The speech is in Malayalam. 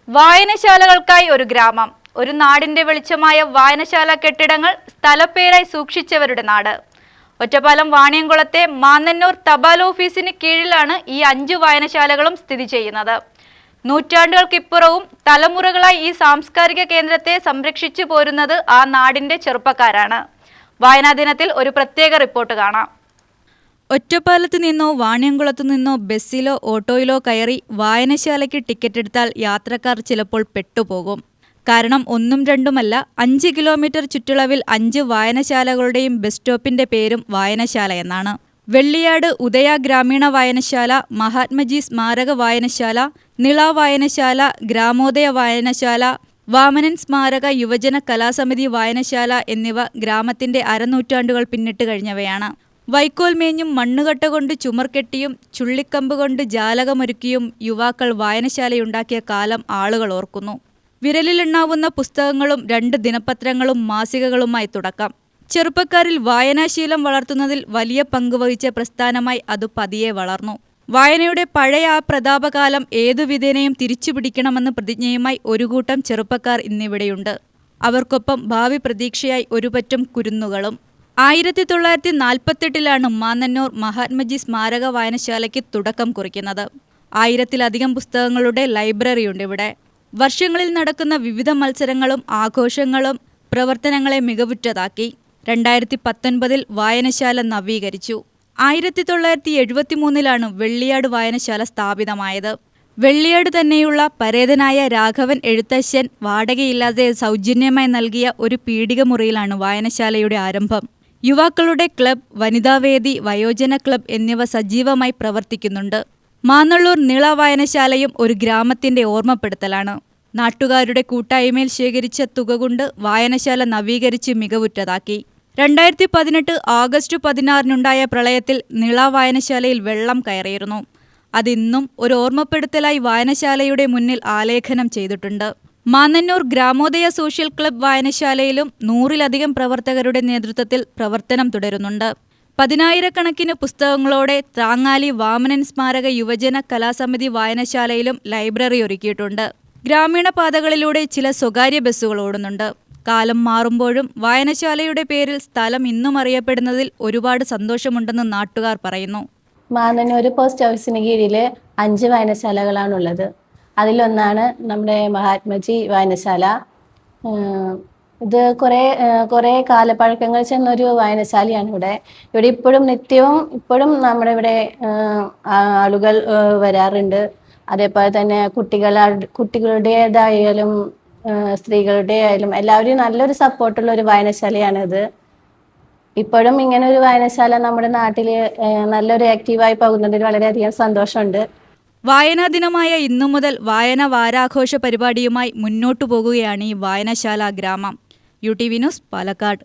വായനശാലകൾക്കായി ഒരു ഗ്രാമം. ഒരു നാടിന്റെ വെളിച്ചമായ വായനശാല കെട്ടിടങ്ങൾ സ്ഥലപ്പേരായി സൂക്ഷിച്ചവരുടെ നാട്. ഒറ്റപ്പാലം വാണിയംകുളത്തെ മാന്നന്നൂർ തപാൽ ഓഫീസിന് കീഴിലാണ് ഈ 5 വായനശാലകളും സ്ഥിതി ചെയ്യുന്നത്. നൂറ്റാണ്ടുകൾക്കിപ്പുറവും തലമുറകളായി ഈ സാംസ്കാരിക കേന്ദ്രത്തെ സംരക്ഷിച്ചു പോരുന്നത് ആ നാടിന്റെ ചെറുപ്പക്കാരാണ്. വായനാ ദിനത്തിൽ ഒരു പ്രത്യേക റിപ്പോർട്ട് കാണാം. ഒറ്റപ്പാലത്ത് നിന്നോ വാണിയംകുളത്തു നിന്നോ ബസ്സിലോ ഓട്ടോയിലോ കയറി വായനശാലയ്ക്ക് ടിക്കറ്റ് എടുത്താൽ യാത്രക്കാർ ചിലപ്പോൾ പെട്ടുപോകും. കാരണം ഒന്നും രണ്ടുമല്ല, 5 കിലോമീറ്റർ ചുറ്റളവിൽ 5 വായനശാലകളുടെയും ബസ് സ്റ്റോപ്പിന്റെ പേരും വായനശാല എന്നാണ്. വെള്ളിയാട് ഉദയ ഗ്രാമീണ വായനശാല, മഹാത്മജി സ്മാരക വായനശാല, നിള വായനശാല, ഗ്രാമോദയ വായനശാല, വാമനൻ സ്മാരക യുവജന കലാസമിതി വായനശാല എന്നിവ ഗ്രാമത്തിന്റെ അരനൂറ്റാണ്ടുകൾ പിന്നിട്ട് കഴിഞ്ഞവയാണ്. വൈക്കോൽ മേഞ്ഞും മണ്ണുകട്ട കൊണ്ട് ചുമർകെട്ടിയും ചുള്ളിക്കമ്പ് കൊണ്ട് ജാലകമൊരുക്കിയും യുവാക്കൾ വായനശാലയുണ്ടാക്കിയ കാലം ആളുകൾ ഓർക്കുന്നു. വിരലിലെണ്ണാവുന്ന പുസ്തകങ്ങളും 2 ദിനപത്രങ്ങളും മാസികകളുമായി തുടക്കം. ചെറുപ്പക്കാരിൽ വായനാശീലം വളർത്തുന്നതിൽ വലിയ പങ്കുവഹിച്ച പ്രസ്ഥാനമായി അത് പതിയെ വളർന്നു. വായനയുടെ പഴയ ആ പ്രതാപകാലം ഏതുവിധേനയും തിരിച്ചുപിടിക്കണമെന്ന പ്രതിജ്ഞയുമായി ഒരു കൂട്ടം ചെറുപ്പക്കാർ ഇന്നിവിടെയുണ്ട്. അവർക്കൊപ്പം ഭാവി പ്രതീക്ഷയായി ഒരുപറ്റം കുരുന്നുകളും. 1948 മാന്നന്നൂർ മഹാത്മജി സ്മാരക വായനശാലയ്ക്ക് തുടക്കം കുറിക്കുന്നത്. 1000-ലധികം പുസ്തകങ്ങളുടെ ലൈബ്രറിയുണ്ട് ഇവിടെ. വർഷങ്ങളിൽ നടക്കുന്ന വിവിധ മത്സരങ്ങളും ആഘോഷങ്ങളും പ്രവർത്തനങ്ങളെ മികവുറ്റതാക്കി. 2019 വായനശാല നവീകരിച്ചു. 1973 വെള്ളിയാട് വായനശാല സ്ഥാപിതമായത്. വെള്ളിയാട് തന്നെയുള്ള പരേതനായ രാഘവൻ എഴുത്തച്ഛൻ വാടകയില്ലാതെ സൗജന്യമായി നൽകിയ ഒരു പീടികമുറിയിലാണ് വായനശാലയുടെ ആരംഭം. യുവാക്കളുടെ ക്ലബ്, വനിതാവേദി, വയോജന ക്ലബ് എന്നിവ സജീവമായി പ്രവർത്തിക്കുന്നുണ്ട്. മാന്നള്ളൂർ നിള വായനശാലയും ഒരു ഗ്രാമത്തിന്റെ ഓർമ്മപ്പെടുത്തലാണ്. നാട്ടുകാരുടെ കൂട്ടായ്മയിൽ ശേഖരിച്ച തുക കൊണ്ട് വായനശാല നവീകരിച്ച് മികവുറ്റതാക്കി. 2018 ആഗസ്റ്റ് 16 പ്രളയത്തിൽ നിള വായനശാലയിൽ വെള്ളം കയറിയിരുന്നു. അതിന്നും ഒരു ഓർമ്മപ്പെടുത്തലായി വായനശാലയുടെ മുന്നിൽ ആലേഖനം ചെയ്തിട്ടുണ്ട്. മാന്നന്നൂർ ഗ്രാമോദയ സോഷ്യൽ ക്ലബ് വായനശാലയിലും 100-ലധികം പ്രവർത്തകരുടെ നേതൃത്വത്തിൽ പ്രവർത്തനം തുടരുന്നുണ്ട്. 10,000-കണക്കിന് പുസ്തകങ്ങളോടെ താങ്ങാലി വാമനൻ സ്മാരക യുവജന കലാസമിതി വായനശാലയിലും ലൈബ്രറി ഒരുക്കിയിട്ടുണ്ട്. ഗ്രാമീണ പാതകളിലൂടെ ചില സ്വകാര്യ ബസ്സുകൾ ഓടുന്നുണ്ട്. കാലം മാറുമ്പോഴും വായനശാലയുടെ പേരിൽ സ്ഥലം ഇന്നും അറിയപ്പെടുന്നതിൽ ഒരുപാട് സന്തോഷമുണ്ടെന്ന് നാട്ടുകാർ പറയുന്നു. മാന്നന്നൂർ പോസ്റ്റ് ഓഫീസിന് കീഴിൽ 5 വായനശാലകളാണുള്ളത്. അതിലൊന്നാണ് നമ്മുടെ മഹാത്മജി വായനശാല. ഇത് കുറേ കാലപ്പഴക്കങ്ങൾ ചെന്നൊരു വായനശാലയാണ് ഇവിടെ. ഇവിടെ ഇപ്പോഴും നമ്മുടെ ഇവിടെ ആളുകൾ വരാറുണ്ട്. അതേപോലെ തന്നെ കുട്ടികളുടേതായാലും സ്ത്രീകളുടെ ആയാലും എല്ലാവരും നല്ലൊരു സപ്പോർട്ടുള്ള ഒരു വായനശാലയാണിത്. ഇപ്പോഴും ഇങ്ങനെ ഒരു വായനശാല നമ്മുടെ നാട്ടിൽ നല്ലൊരു ആക്റ്റീവായി പോകുന്നതിൽ വളരെയധികം സന്തോഷമുണ്ട്. വായനാ ദിനമായ ഇന്നു മുതൽ വായന വാരാഘോഷ പരിപാടിയുമായി മുന്നോട്ടു പോകുകയാണ് ഈ വായനശാല ഗ്രാമം. UTV news, Palakkad.